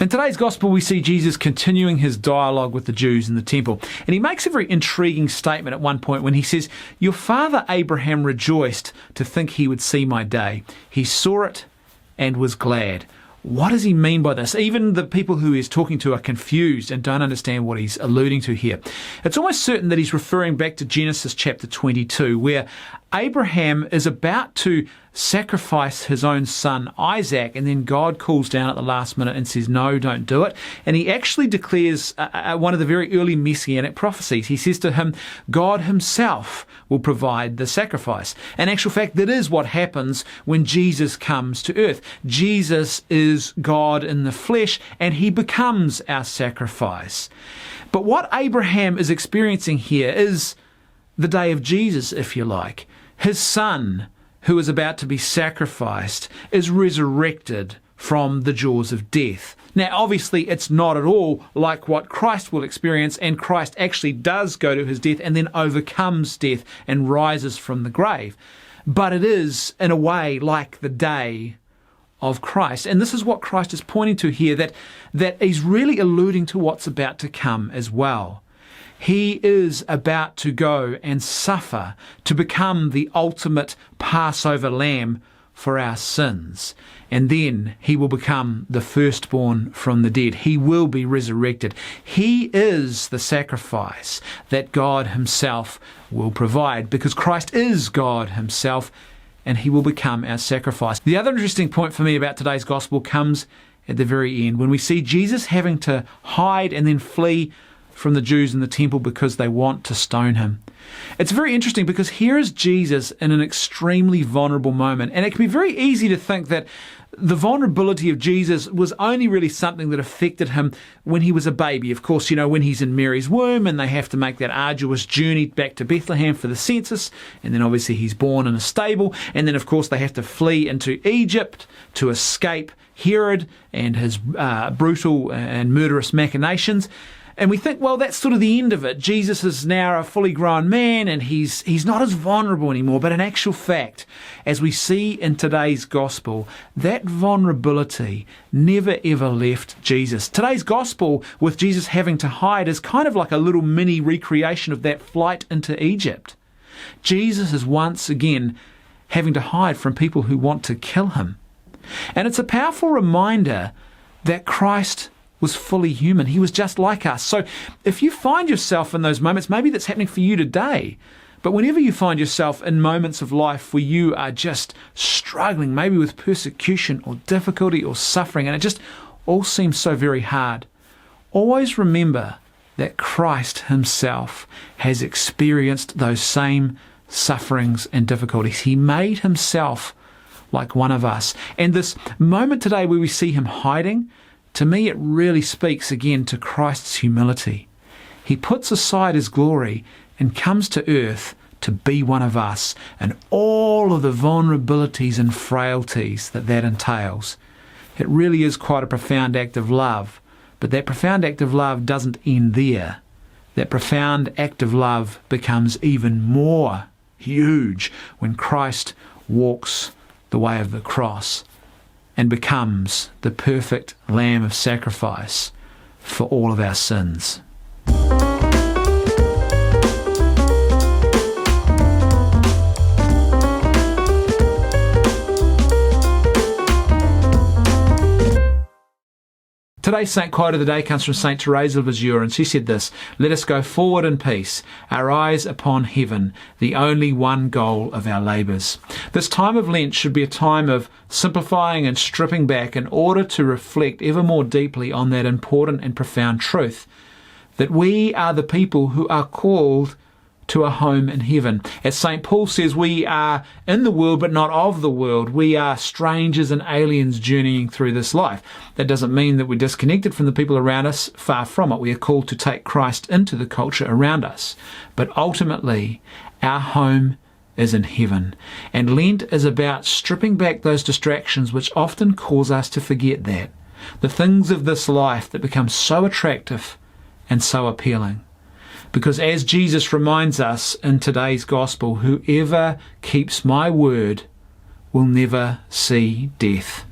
In today's Gospel, we see Jesus continuing his dialogue with the Jews in the temple. And he makes a very intriguing statement at one point when he says, "Your father Abraham rejoiced to think he would see my day. He saw it and was glad." What does he mean by this? Even the people who he's talking to are confused and don't understand what he's alluding to here. It's almost certain that he's referring back to Genesis chapter 22, where Abraham is about to sacrifice his own son Isaac, and then God calls down at the last minute and says, "No, don't do it." And he actually declares one of the very early messianic prophecies. He says to him, God himself will provide the sacrifice. In actual fact, that is what happens when Jesus comes to earth. Jesus is God in the flesh, and he becomes our sacrifice. But what Abraham is experiencing here is the day of Jesus, if you like. His son, who is about to be sacrificed, is resurrected from the jaws of death. Now, obviously, it's not at all like what Christ will experience, and Christ actually does go to his death and then overcomes death and rises from the grave. But it is, in a way, like the day of Christ. And this is what Christ is pointing to here, that he's really alluding to what's about to come as well. He is about to go and suffer to become the ultimate Passover lamb for our sins. And then he will become the firstborn from the dead. He will be resurrected. He is the sacrifice that God himself will provide, because Christ is God himself, and he will become our sacrifice. The other interesting point for me about today's gospel comes at the very end, when we see Jesus having to hide and then flee from the Jews in the temple because they want to stone him. It's very interesting because here is Jesus in an extremely vulnerable moment, and it can be very easy to think that the vulnerability of Jesus was only really something that affected him when he was a baby. Of course, when he's in Mary's womb and they have to make that arduous journey back to Bethlehem for the census, and then obviously he's born in a stable, and then of course they have to flee into Egypt to escape Herod and his brutal and murderous machinations. And we think, well, that's sort of the end of it. Jesus is now a fully grown man and he's not as vulnerable anymore. But in actual fact, as we see in today's gospel, that vulnerability never ever left Jesus. Today's gospel, with Jesus having to hide, is kind of like a little mini recreation of that flight into Egypt. Jesus is once again having to hide from people who want to kill him. And it's a powerful reminder that Christ was fully human. He was just like us. So if you find yourself in those moments, maybe that's happening for you today, but whenever you find yourself in moments of life where you are just struggling, maybe with persecution or difficulty or suffering, and it just all seems so very hard, always remember that Christ himself has experienced those same sufferings and difficulties. He made himself like one of us. And this moment today where we see him hiding, to me, it really speaks again to Christ's humility. He puts aside his glory and comes to earth to be one of us, and all of the vulnerabilities and frailties that entails. It really is quite a profound act of love, but that profound act of love doesn't end there. That profound act of love becomes even more huge when Christ walks the way of the cross and becomes the perfect lamb of sacrifice for all of our sins. Today's Saint quote of the day comes from Saint Thérèse of Lisieux, and she said this: "Let us go forward in peace, our eyes upon heaven, the only one goal of our labours." This time of Lent should be a time of simplifying and stripping back in order to reflect ever more deeply on that important and profound truth, that we are the people who are called to a home in heaven. As St. Paul says, we are in the world but not of the world. We are strangers and aliens journeying through this life. That doesn't mean that we're disconnected from the people around us. Far from it. We are called to take Christ into the culture around us. But ultimately, our home is in heaven. And Lent is about stripping back those distractions which often cause us to forget that. The things of this life that become so attractive and so appealing. Because as Jesus reminds us in today's gospel, whoever keeps my word will never see death.